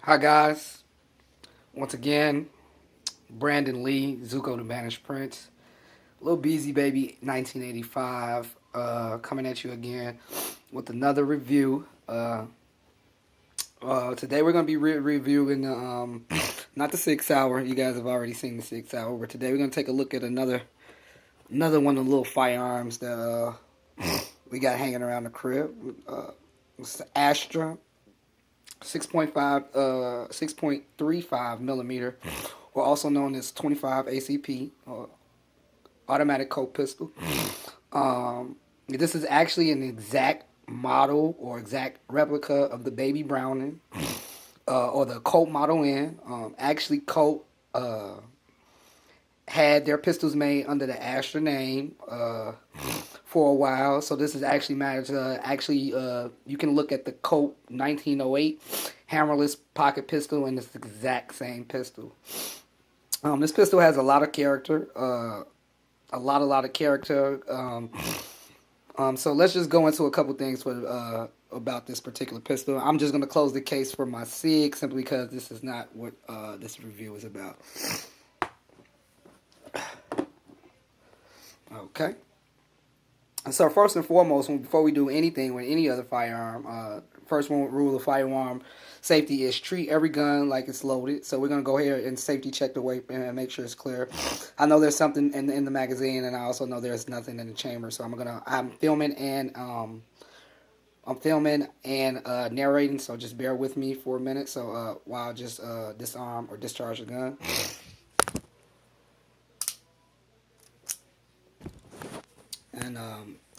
Hi guys, once again, Brandon Lee, Zuko the Banished Prince, Lil Beezy Baby 1985, coming at you again with another review. Today we're gonna be reviewing not the 6 hour. You guys have already seen the 6 hour, but today we're gonna take a look at another one of the little firearms that we got hanging around the crib. It's the Astra 6.35 millimeter, or also known as 25 ACP, automatic Colt pistol. This is actually an exact model or exact replica of the Baby Browning, or the Colt Model N. Actually, Colt had their pistols made under the Astra name for a while. So this is actually matters. You can look at the Colt 1908 hammerless pocket pistol, and it's the exact same pistol. This pistol has a lot of character, a lot of character. So let's just go into a couple things about this particular pistol. I'm just going to close the case for my SIG simply because this is not what this review is about. Okay. So first and foremost, before we do anything with any other firearm, first one rule of firearm safety is treat every gun like it's loaded. So we're gonna go here and safety check the weapon and make sure it's clear. I know there's something in the magazine, and I also know there's nothing in the chamber. So I'm filming and narrating. So just bear with me for a minute. So while I just disarm or discharge the gun.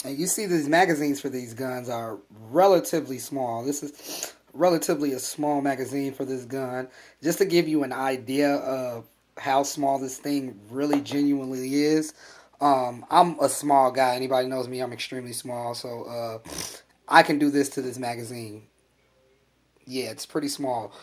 And you see these magazines for these guns are relatively small. This is relatively a small magazine for this gun. Just to give you an idea of how small this thing really genuinely is. I'm a small guy. Anybody knows me, I'm extremely small. So I can do this to this magazine. Yeah, it's pretty small.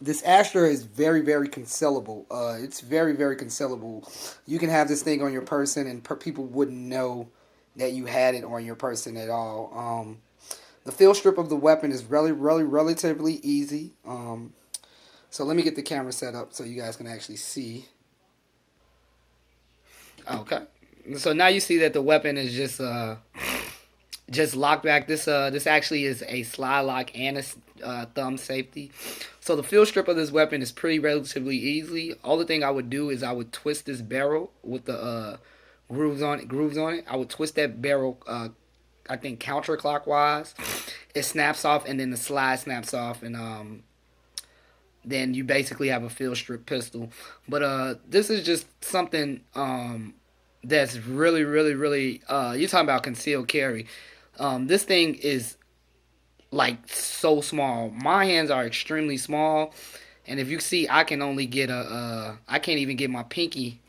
This Astra is very, very concealable. It's very, very concealable. You can have this thing on your person, and people wouldn't know that you had it on your person at all. The field strip of the weapon is relatively easy. So let me get the camera set up so you guys can actually see. Okay. So now you see that the weapon is just locked back. This actually is a slide lock and a thumb safety. So the field strip of this weapon is pretty relatively easy. All the thing I would do is I would twist this barrel with the grooves on it. I would twist that barrel, I think counterclockwise. It snaps off, and then the slide snaps off, and then you basically have a field strip pistol. But this is just something that's really, really. You're talking about concealed carry. This thing is like so small. My hands are extremely small, and if you see, I can only get I can't even get my pinky.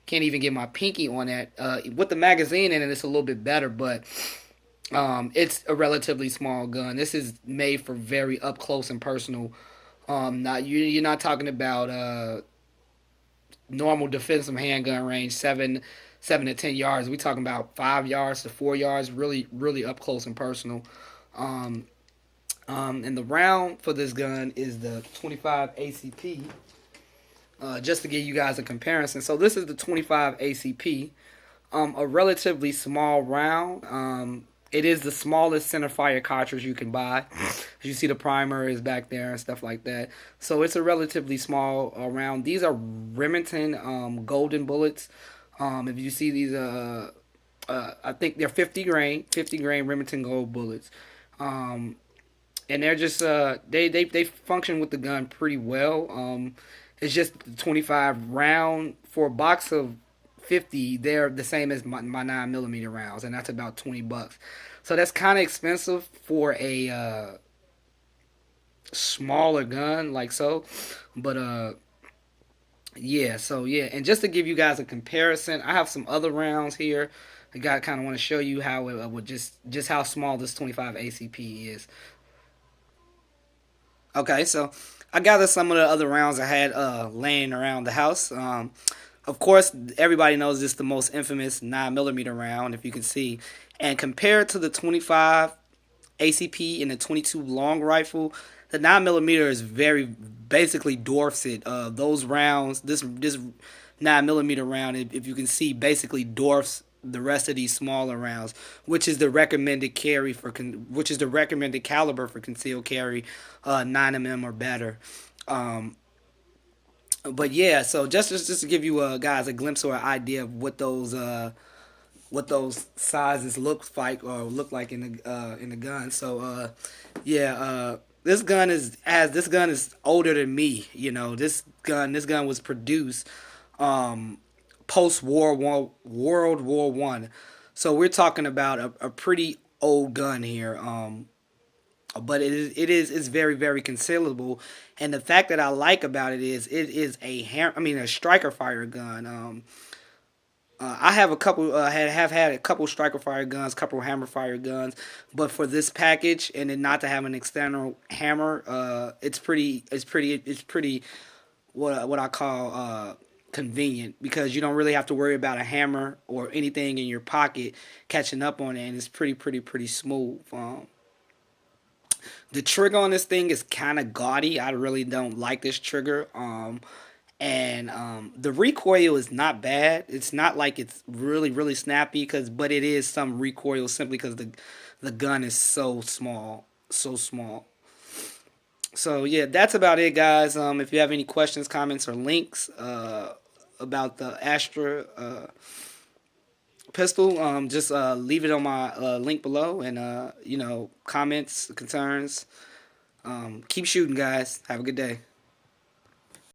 Can't even get my pinky on that. With the magazine in it, it's a little bit better, but it's a relatively small gun. This is made for very up close and personal. Not you're not talking about normal defensive handgun range, seven to 10 yards. We talking about 5 yards to 4 yards, really up close and personal. And the round for this gun is the 25 ACP. Just to give you guys a comparison, so this is the 25 ACP, a relatively small round. It is the smallest centerfire cartridge you can buy. As you see, the primer is back there and stuff like that. So it's a relatively small round. These are Remington golden bullets. If you see these, I think they're 50 grain Remington gold bullets. And they're just they function with the gun pretty well. It's just 25 round for a box of 50. They're the same as my 9mm rounds, and that's about $20. So that's kind of expensive for a smaller gun like so. But yeah, so yeah, and just to give you guys a comparison, I have some other rounds here. I got kind of want to show you how it would just how small this 25 ACP is. Okay, so I gathered some of the other rounds I had laying around the house. Of course, everybody knows this is the most infamous 9mm round, if you can see. And compared to the 25 ACP and the 22 long rifle, the 9 millimeter is very basically dwarfs it. Those rounds, this 9 millimeter round, if you can see, basically dwarfs the rest of these smaller rounds, which is the recommended carry for which is the recommended caliber for concealed carry, 9 mm or better. Um, but yeah, so just to give you guys a glimpse or an idea of what those sizes look like or look like in the gun. So yeah, this gun is older than me. You know, this gun was produced post World War One. So we're talking about a pretty old gun here. But it's very very concealable, and the fact that I like about it is a striker fire gun. I have a couple. Have had a couple striker fire guns, couple hammer fire guns, but for this package and then not to have an external hammer, it's pretty what I call convenient because you don't really have to worry about a hammer or anything in your pocket catching up on it, and it's pretty smooth. The trigger on this thing is kind of gaudy. I really don't like this trigger. And the recoil is not bad. It's not like it's really snappy, but it is some recoil simply because the gun is so small, so small. So yeah, that's about it, guys. If you have any questions, comments, or links about the Astra pistol, just leave it on my link below, and comments, concerns. Keep shooting, guys. Have a good day.